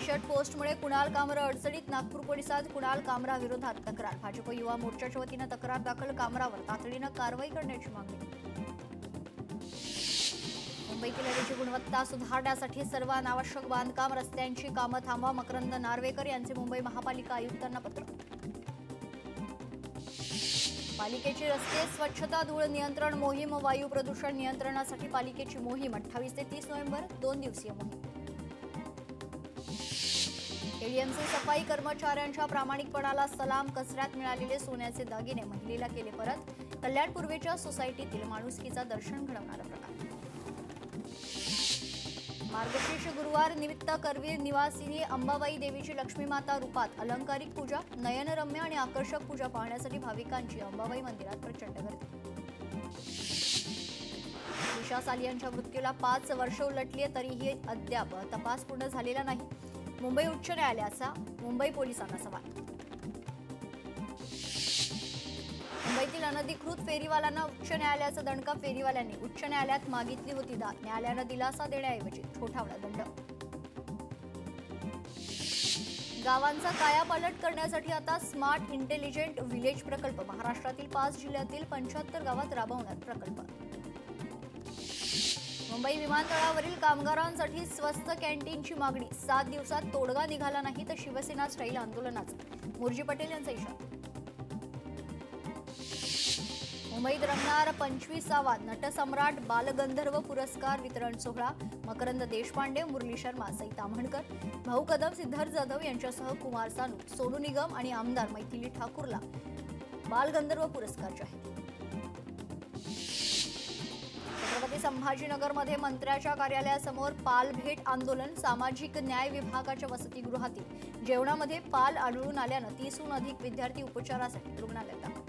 Screenshot पोस्टमुळे Kunal कामरा अडचणीत. नागपूर पोलिसात कुणाल कामरा विरोधात तक्रार. भाजप युवा मोर्चाच्या वतीनं तक्रार दाखल. कामरावर तातडीनं कारवाई करण्याची मागणी. मुंबईतील हवेची गुणवत्ता सुधारण्यासाठी सर्व अनावश्यक बांधकाम रस्त्यांची कामं थांबवा. मकरंद नार्वेकर यांचे मुंबई महापालिका आयुक्तांना पत्र. पालिकेची रस्ते स्वच्छता धूळ नियंत्रण मोहीम. वायू प्रदूषण नियंत्रणासाठी पालिकेची मोहीम 28 ते 30 नोव्हेंबर 2 दिवसीय मोहीम. एडीएमसी सफाई कर्मचाऱ्यांच्या प्रामाणिकपणाला सलाम. कचऱ्यात मिळालेले सोन्याचे दागिने महिलेला केले परत. कल्याण पूर्वेच्या सोसायटीतील माणुसकीचा दर्शन घडवणारा प्रकार. मार्गशीर्ष गुरुवार निमित्त करवीर निवासिनी अंबाबाई देवीची लक्ष्मी माता रूपात अलंकारिक पूजा. नयनरम्य आणि आकर्षक पूजा पाहण्यासाठी भाविकांची अंबाबाई मंदिरात प्रचंड गर्दी. दिशा सालियांच्या मृत्यूला 5 वर्ष उलटली तरीही अद्याप तपास पूर्ण झालेला नाही. मुंबई उच्च न्यायालयाचा मुंबई पोलिसांना सवाल. मुंबईतील अनधिकृत फेरीवाल्यांना उच्च न्यायालयाचा दणका. फेरीवाल्यांनी उच्च न्यायालयात मागितली होती दाद. न्यायालयानं दिलासा देण्याऐवजी ठोठावला दंड. गावांचा कायापालट करण्यासाठी आता स्मार्ट इंटेलिजंट विलेज प्रकल्प. महाराष्ट्रातील 5 जिल्ह्यातील 75 गावात राबवण्यात प्रकल्प. मुंबई विमानतळावरील कामगारांसाठी स्वस्त कॅन्टीनची मागणी. 7 दिवसात तोडगा निघाला नाही तर शिवसेना स्टाईल आंदोलनाचा. मुर्जी पटेल यांचा इशारा. मुंबईत रंगणार 25वा नटसम्राट बालगंधर्व पुरस्कार वितरण सोहळा. मकरंद देशपांडे, मुरली शर्मा, सई ताम्हणकर, भाऊ कदम, सिद्धार्थ जाधव यांच्यासह कुमार सानू, सोनू निगम आणि आमदार मैथिली ठाकूरला बालगंधर्व पुरस्कार जाहीर. छत्रपती संभाजीनगरमध्ये मंत्र्याच्या कार्यालयासमोर पाल भेट आंदोलन. सामाजिक न्याय विभागाच्या वसतिगृहातील जेवणामध्ये पाल आढळून आल्यानं 30हून अधिक विद्यार्थी उपचारासाठी रुग्णालयात दाखल.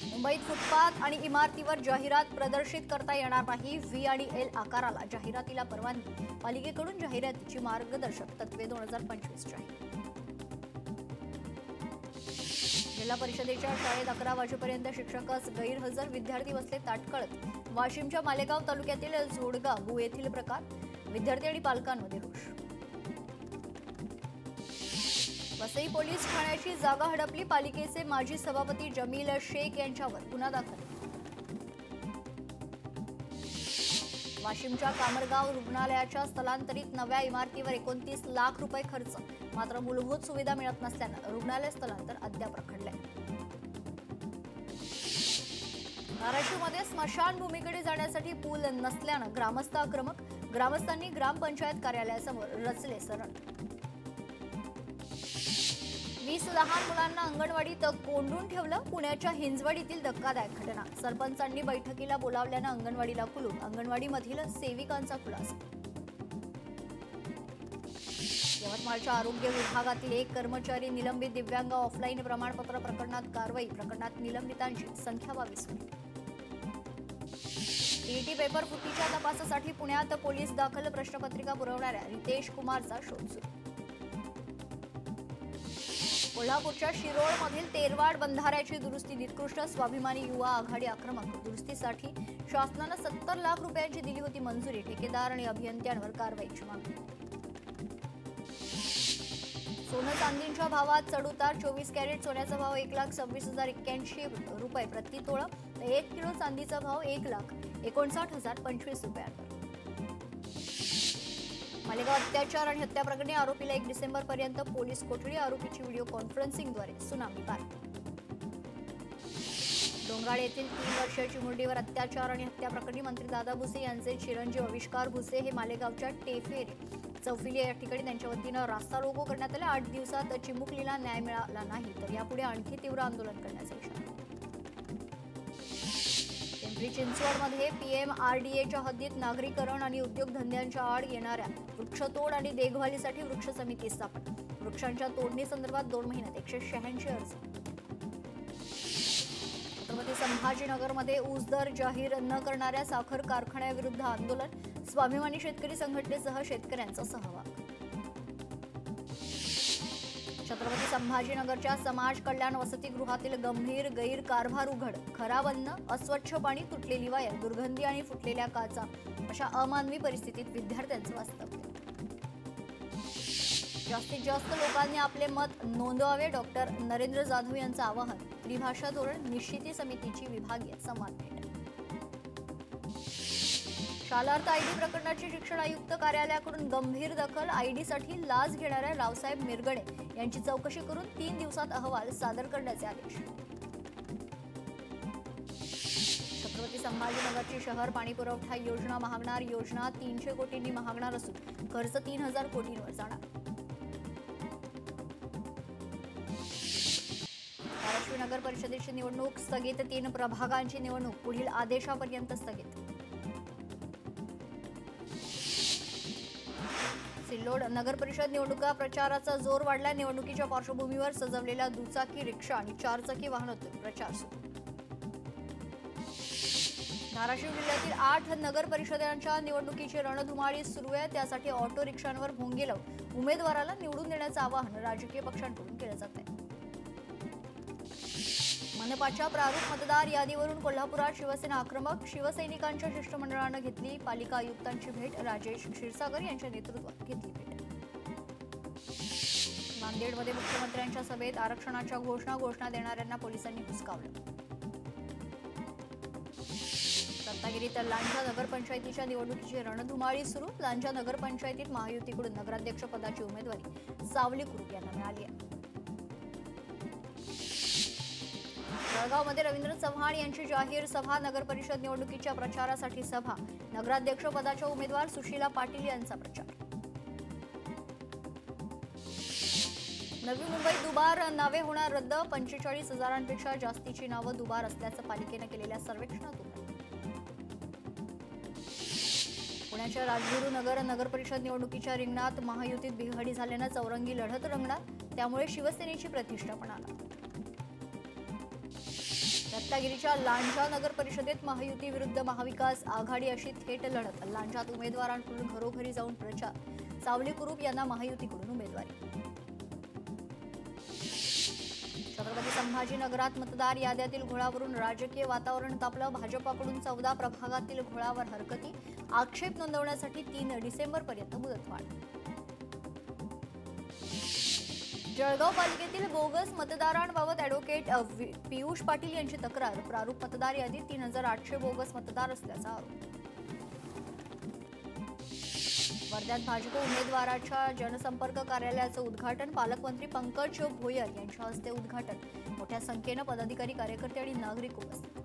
मुंबईत फुटपाथ आणि इमारतीवर जाहिरात प्रदर्शित करता येणार नाही. व्ही आणि एल आकाराला जाहिरातीला परवानगी. पालिकेकडून जाहिरातीची मार्गदर्शक तत्त्वे 2025 जाहीर. जिल्हा परिषदेच्या शाळेत 11 वाजेपर्यंत शिक्षकच गैरहजर. विद्यार्थी बसले ताटकळत. वाशिमच्या मालेगाव तालुक्यातील झोडगाव येथील प्रकार. विद्यार्थी आणि पालकांमध्ये रोष. वसई पोलीस ठाण्याची जागा हडपली. पालिकेचे माजी सभापती जमील शेख यांच्यावर गुन्हा दाखल. वाशिमच्या कामरगाव रुग्णालयाच्या स्थलांतरित नव्या इमारतीवर 29 लाख रुपये खर्च. मात्र मूलभूत सुविधा मिळत नसल्यानं रुग्णालय स्थलांतर अद्याप रखडले. धाराशिवमध्ये स्मशानभूमीकडे जाण्यासाठी पूल नसल्यानं ग्रामस्थ आक्रमक. ग्रामस्थांनी ग्रामपंचायत कार्यालयासमोर रचले सरण. 20 लहान मुलांना अंगणवाडीत कोंडून ठेवलं. पुण्याच्या हिंजवडीतील धक्कादायक घटना. सरपंचांनी बैठकीला बोलावल्यानं अंगणवाडीला कुलूप. अंगणवाडीमधील सेविकांचा खुलासा. यवतमाळच्या आरोग्य विभागातील 1 कर्मचारी निलंबित. दिव्यांग ऑफलाईन प्रमाणपत्र प्रकरणात कारवाई. प्रकरणात निलंबितांची संख्या 22. टीईटी पेपर फुटीच्या तपासासाठी पुण्यात पोलीस दाखल. प्रश्नपत्रिका पुरवणाऱ्या रितेश कुमारचा शोध सुरू. कोल्हापूरच्या शिरोळमधील तेरवाड बंधाऱ्याची दुरुस्ती निकृष्ट. स्वाभिमानी युवा आघाडी आक्रमक. दुरुस्तीसाठी शासनानं 70 लाख रुपयांची दिली होती मंजुरी. ठेकेदार आणि अभियंत्यांवर कारवाईची मागणी. सोनं चांदीच्या भावात चढउतार. 24 कॅरेट सोन्याचा भाव 1,26,081 रुपये प्रति तोळा. 1 किलो चांदीचा भाव 1,59,025 रुपयांवर. मालेगाव अत्याचार आणि हत्या प्रकरणी आरोपीला 1 डिसेंबरपर्यंत पोलीस कोठडी. आरोपीची व्हिडिओ कॉन्फरन्सिंगद्वारे सुनावणी पार. डोंगराळ येथील 3 वर्षीय चिमुरडीवर अत्याचार आणि हत्या प्रकरणी मंत्री दादा भुसे यांचे चिरंजीव आविष्कार भुसे हे मालेगावच्या टेफेरे चौफिली या ठिकाणी त्यांच्या वतीनं रास्ता रोको करण्यात आला. 8 दिवसात चिमुकलीला न्याय मिळाला नाही तर यापुढे आणखी तीव्र आंदोलन करण्याचा इशारा. पिंपरी चिंचवडमध्ये PMRDAच्या हद्दीत नागरीकरण आणि उद्योगधंद्यांच्या आड येणाऱ्या वृक्षतोड आणि देखभालीसाठी वृक्ष समिती स्थापन. वृक्षांच्या तोडणीसंदर्भात 2 महिन्यात 186 अर्ज. छत्रपती संभाजीनगरमध्ये ऊस दर जाहीर न करणाऱ्या साखर कारखान्याविरुद्ध आंदोलन. स्वाभिमानी शेतकरी संघटनेसह शेतकऱ्यांचा सहभाग. छत्रपती संभाजीनगरच्या समाज कल्याण वसतिगृहातील गंभीर गैरकारभार उघड. खराब अन्न, अस्वच्छ पाणी, तुटलेली वायर, दुर्गंधी आणि फुटलेल्या काचा अशा अमानवी परिस्थितीत विद्यार्थ्यांचं वास्तव्य. जास्तीत जास्त लोकांनी आपले मत नोंदवावे, डॉक्टर नरेंद्र जाधव यांचं आवाहन. त्रिभाषा धोरण निश्चिती समितीची विभागीय संवाद भेट. शालार्थ आयडी प्रकरणाची शिक्षण आयुक्त कार्यालयाकडून गंभीर दखल. आयडीसाठी लाच घेणाऱ्या रावसाहेब मिरगणे यांची चौकशी करून 3 दिवसात अहवाल सादर करण्याचे आदेश. छत्रपती संभाजीनगरची शहर पाणीपुरवठा योजना महागणार. योजना 300 कोटींनी महागणार असून खर्च 3000 कोटींवर जाणार. धाराशिव नगर परिषदेची निवडणूक स्थगित. 3 प्रभागांची निवडणूक पुढील आदेशापर्यंत स्थगित. सिल्लोड नगर परिषद निवडणुका प्रचाराचा जोर वाढला. निवडणुकीच्या पार्श्वभूमीवर सजवलेल्या दुचाकी, रिक्षा आणि 4 चाकी वाहनातून प्रचार सुरू. धाराशिव जिल्ह्यातील 8 नगर परिषदांच्या निवडणुकीची रणधुमाळी सुरू आहे. त्यासाठी ऑटो रिक्षांवर भोंगे लावून उमेदवाराला निवडून देण्याचं आवाहन राजकीय पक्षांकडून केलं जात आहे. मनपाच्या प्रारूप मतदार यादीवरून कोल्हापुरात शिवसेना आक्रमक. शिवसैनिकांच्या शिष्टमंडळानं घेतली पालिका आयुक्तांची भेट. राजेश क्षीरसागर यांच्या नेतृत्वात घेतली भेट. नांदेडमध्ये मुख्यमंत्र्यांच्या सभेत आरक्षणाच्या घोषणा देणाऱ्यांना पोलिसांनी हुसकावलं. रत्नागिरीत लांजा नगरपंचायतीच्या निवडणुकीची रणधुमाळी सुरू. लांजा नगरपंचायतीत महायुतीकडून नगराध्यक्ष पदाची उमेदवारी सावली कुरूप यांना मिळाली आहे. जळगावमध्ये रवींद्र चव्हाण यांची जाहीर सभा. नगरपरिषद निवडणुकीच्या प्रचारासाठी सभा. नगराध्यक्ष पदाच्या उमेदवार सुशीला पाटील यांचा प्रचार. नवी मुंबईत दुबार नावे होणार रद्द. 45,000पेक्षा जास्तीची नावं दुबार असल्याचं पालिकेनं केलेल्या सर्वेक्षणातून. पुण्याच्या राजगुरुनगर नगरपरिषद निवडणुकीच्या रिंगणात महायुतीत बिघाडी झाल्यानं चौरंगी लढत रंगणार. त्यामुळे शिवसेनेची प्रतिष्ठा पणाला. रत्नागिरीच्या लांजा नगर परिषदेत महायुती विरुद्ध महाविकास आघाडी अशी थेट लढत. लांजात उमेदवारांकडून घरोघरी जाऊन प्रचार. सावली कुरूप यांना महायुतीकडून उमेदवारी. छत्रपती संभाजीनगरात मतदार याद्यातील घोळावरून राजकीय वातावरण तापलं. भाजपाकडून 14 प्रभागातील घोळावर हरकती. आक्षेप नोंदवण्यासाठी 3 डिसेंबरपर्यंत मुदतवाढ. जळगाव पालिकेतील बोगस मतदारांबाबत ॲडव्होकेट पियुष पाटील यांची तक्रार. प्रारूप मतदार यादीत 3800 बोगस मतदार असल्याचा आरोप. वर्ध्यात भाजप उमेदवाराच्या जनसंपर्क कार्यालयाचं उद्घाटन. पालकमंत्री पंकज भोयर यांच्या हस्ते उद्घाटन. मोठ्या संख्येनं पदाधिकारी, कार्यकर्ते आणि नागरिक उपस्थित.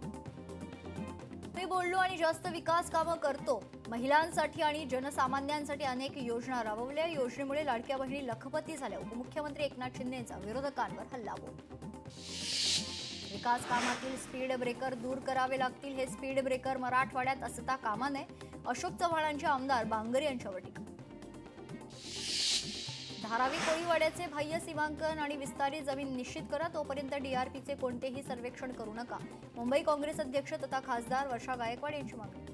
मी बोललो आणि जास्त विकास कामं करतो. महिलांसाठी आणि जनसामान्यांसाठी अनेक योजना राबवल्या. योजनेमुळे लाडक्या बहिणी लखपती झाल्या. उपमुख्यमंत्री एकनाथ शिंदेंचा विरोधकांवर हल्लाबोल. विकास कामातील स्पीड ब्रेकर दूर करावे लागतील. हे स्पीड ब्रेकर मराठवाड्यात असता कामा नये. अशोक चव्हाणांचे आमदार बांगर यांच्यावर टीका. धारावी कोळीवाड्याचे बाह्य सीमांकन आणि विस्तारित जमीन निश्चित करा. तोपर्यंत डीआरपीचे कोणतेही सर्वेक्षण करू नका. मुंबई काँग्रेस अध्यक्ष तथा खासदार वर्षा गायकवाड यांची मागणी.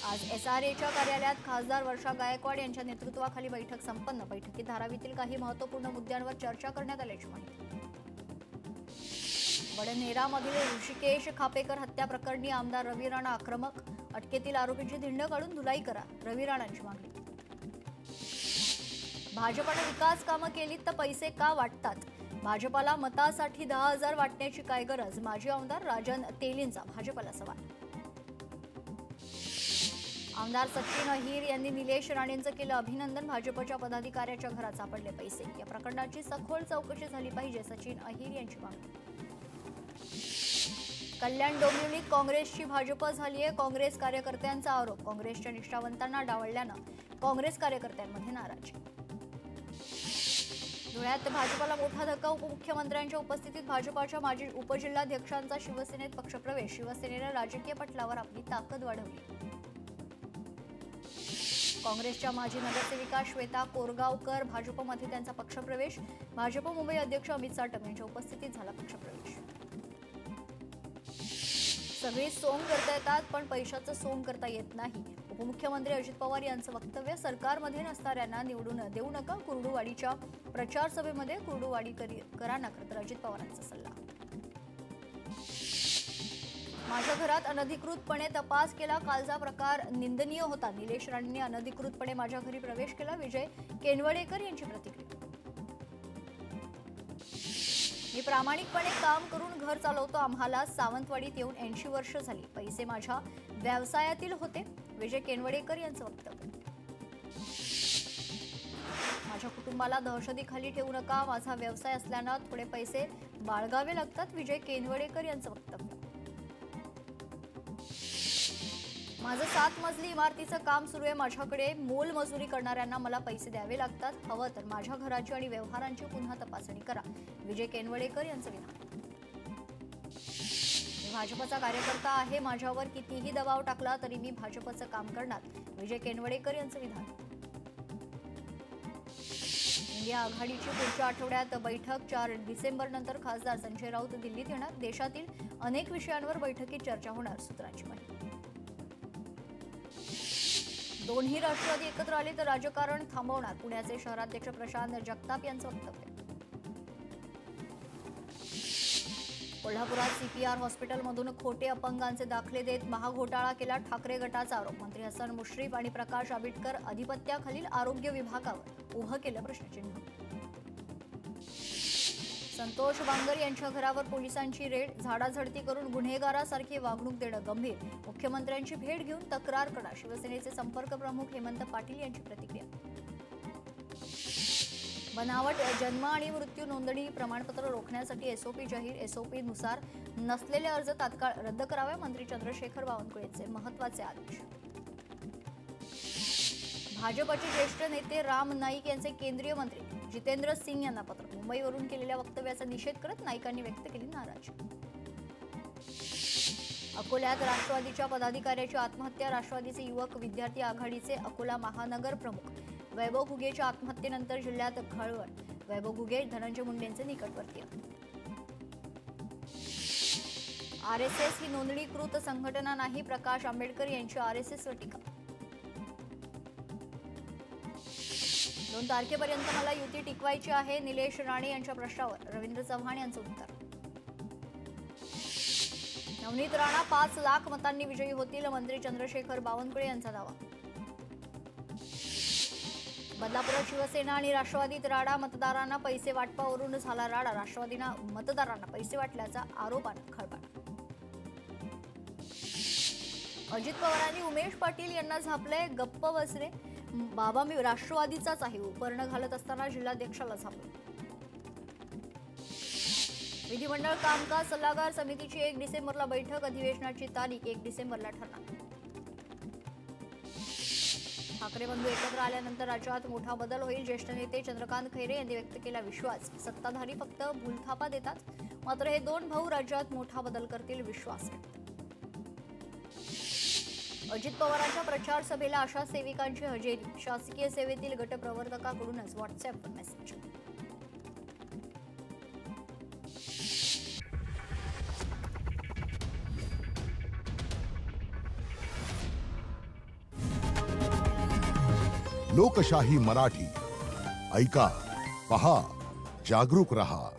आज एसआरएच्या कार्यालयात खासदार वर्षा गायकवाड यांच्या नेतृत्वाखाली बैठक संपन्न. बैठकीत धारावीतील काही महत्त्वपूर्ण मुद्द्यांवर चर्चा करण्यात आल्याची माहिती. वडनेरामधील ऋषिकेश खापेकर हत्या प्रकरणी आमदार रवी राणा आक्रमक. अटकेतील आरोपींची धिंड काढून धुलाई करा. रवी राणांची मागणी. भाजपाने विकास कामं केलीत तर पैसे का वाटतात? भाजपाला मतासाठी 10,000 वाटण्याची काय गरज? माजी आमदार राजन तेलींचा भाजपाला सवाल. आमदार सचिन अहिर यांनी निलेश राणेंचं केलं अभिनंदन. भाजपच्या पदाधिकाऱ्याच्या घरात सापडले पैसे. या प्रकरणाची सखोल चौकशी झाली पाहिजे. सचिन अहिर यांची मागणी. कल्याण डोंबिवलीत काँग्रेसची भाजप झाली आहे. काँग्रेस कार्यकर्त्यांचा आरोप. काँग्रेसच्या निष्ठावंतांना डावलल्यानं काँग्रेस कार्यकर्त्यांमध्ये नाराजी. धुळ्यात भाजपाला मोठा धक्का. उपमुख्यमंत्र्यांच्या उपस्थितीत भाजपाच्या माजी उपजिल्हाध्यक्षांचा शिवसेनेत पक्षप्रवेश. शिवसेनेनं राजकीय पटलावर आपली ताकद वाढवली. काँग्रेसच्या माजी नगरसेविका श्वेता कोरगावकर भाजपमध्ये त्यांचा पक्षप्रवेश. भाजप मुंबई अध्यक्ष अमित साटम यांच्या उपस्थितीत झाला पक्षप्रवेश. सगळी सोंग करता येतात पण पैशाचं सोंग करता येत नाही. उपमुख्यमंत्री अजित पवार यांचं वक्तव्य. सरकारमध्ये नसणाऱ्यांना निवडून देऊ नका. कुर्डुवाडीच्या प्रचार सभेमध्ये कुर्डुवाडी करा नका तर अजित पवारांचा सल्ला. माझ्या घरात अनधिकृतपणे तपास केला, कालचा प्रकार निंदनीय होता. निलेश राणेंनी अनधिकृतपणे माझ्या घरी प्रवेश केला. विजय केनवडेकर यांची प्रतिक्रिया. मी प्रामाणिकपणे काम करून घर चालवतो. आम्हाला सावंतवाडीत येऊन 80 वर्ष झाली. पैसे माझ्या व्यवसायातील होते. विजय केनवडेकर यांचं वक्तव्य. माझ्या कुटुंबाला दहशतीखाली ठेवू नका. माझा व्यवसाय असल्यानं थोडे पैसे बाळगावे लागतात. विजय केनवडेकर यांचं वक्तव्य. माझं 7 मजली इमारतीचं काम सुरू आहे. माझ्याकडे मोलमजुरी करणाऱ्यांना मला पैसे द्यावे लागतात. हवं तर माझ्या घराची आणि व्यवहारांची पुन्हा तपासणी करा. विजय केनवडेकर यांचं विधान. मी भाजपचा कार्यकर्ता आहे. माझ्यावर कितीही दबाव टाकला तरी मी भाजपचं काम करणार. विजय केनवडेकर यांचं विधान. इंडिया आघाडीची पुढच्या आठवड्यात बैठक. 4 डिसेंबर नंतर खासदार संजय राऊत दिल्लीत येणार. देशातील अनेक विषयांवर बैठकीत चर्चा होणार. सूत्रांची माहिती. दोन्ही राष्ट्रवादी एकत्र आले तर राजकारण थांबवणार. पुण्याचे शहराध्यक्ष प्रशांत जगताप यांचं वक्तव्य. कोल्हापुरात सीपीआर हॉस्पिटलमधून खोटे अपंगांचे दाखले देत महाघोटाळा केला. ठाकरे गटाचा आरोप. मंत्री हसन मुश्रीफ आणि प्रकाश आंबेडकर अधिपत्याखालील आरोग्य विभागावर उभं केलं प्रश्नचिन्ह. संतोष बांगर यांच्या घरावर पोलिसांची रेड. झाडाझडती करून गुन्हेगारासारखी वागणूक देणं गंभीर. मुख्यमंत्र्यांची भेट घेऊन तक्रार करणार. शिवसेनेचे संपर्क प्रमुख हेमंत पाटील यांची प्रतिक्रिया. बनावट जन्म आणि मृत्यू नोंदणी प्रमाणपत्र रोखण्यासाठी एसओपी जाहीर. एसओपीनुसार नसलेले अर्ज तात्काळ रद्द करावे. मंत्री चंद्रशेखर बावनकुळेचे महत्त्वाचे आदेश. भाजपचे ज्येष्ठ नेते राम नाईक यांचे केंद्रीय मंत्री जितेंद्र सिंग यांना पत्र. मुंबईवरून केलेल्या वक्तव्याचा निषेध करत नाईकांनी व्यक्त केली नाराजी. अकोल्यात राष्ट्रवादीच्या पदाधिकाऱ्याची आत्महत्या. राष्ट्रवादीचे युवक विद्यार्थी आघाडीचे अकोला महानगर प्रमुख वैभव घुगेच्या आत्महत्येनंतर जिल्ह्यात खळबळ. वैभव घुगे धनंजय मुंडेंचे निकटवर्तीय. आरएसएस ही नोंदणीकृत संघटना नाही. प्रकाश आंबेडकर यांची आरएसएसवर टीका. 2 तारखेपर्यंत मला युती टिकवायची आहे. निलेश राणे यांच्या प्रश्नावर रवींद्र चव्हाण यांचं उत्तर. नवनीत राणा 5 लाख मतांनी विजयी होतील. मंत्री चंद्रशेखर बावनकुळे यांचा दावा. बदलापुरात शिवसेना आणि राष्ट्रवादीत राडा. मतदारांना पैसे वाटपावरून झाला राडा. राष्ट्रवादीनं मतदारांना पैसे वाटल्याचा आरोपानं खळबळ. अजित पवारांनी उमेश पाटील यांना झापलंय. गप्प बसरे बाबा, मी राष्ट्रवादीचाच आहे. उपकरण घालत असताना जिल्हाध्यक्षाला झापलं. विधिमंडळ कामकाज सल्लागार समितीची 1 डिसेंबरला बैठक. अधिवेशनाची तारीख 1 डिसेंबरला ठरणार. ठाकरे बंधू एकत्र आल्यानंतर राज्यात मोठा बदल होईल. ज्येष्ठ नेते चंद्रकांत खैरे यांनी व्यक्त केला विश्वास. सत्ताधारी फक्त भूलथापा देतात, मात्र हे 2 भाऊ राज्यात मोठा बदल करतील विश्वास व्यक्त. अजित पवारांच्या प्रचार सभेला आशा सेविकांची हजेरी. शासकीय सेवेतील गटप्रवर्तकाकडूनच व्हॉट्सअॅपवर मेसेज. लोकशाही मराठी ऐका, पहा, जागरूक रहा.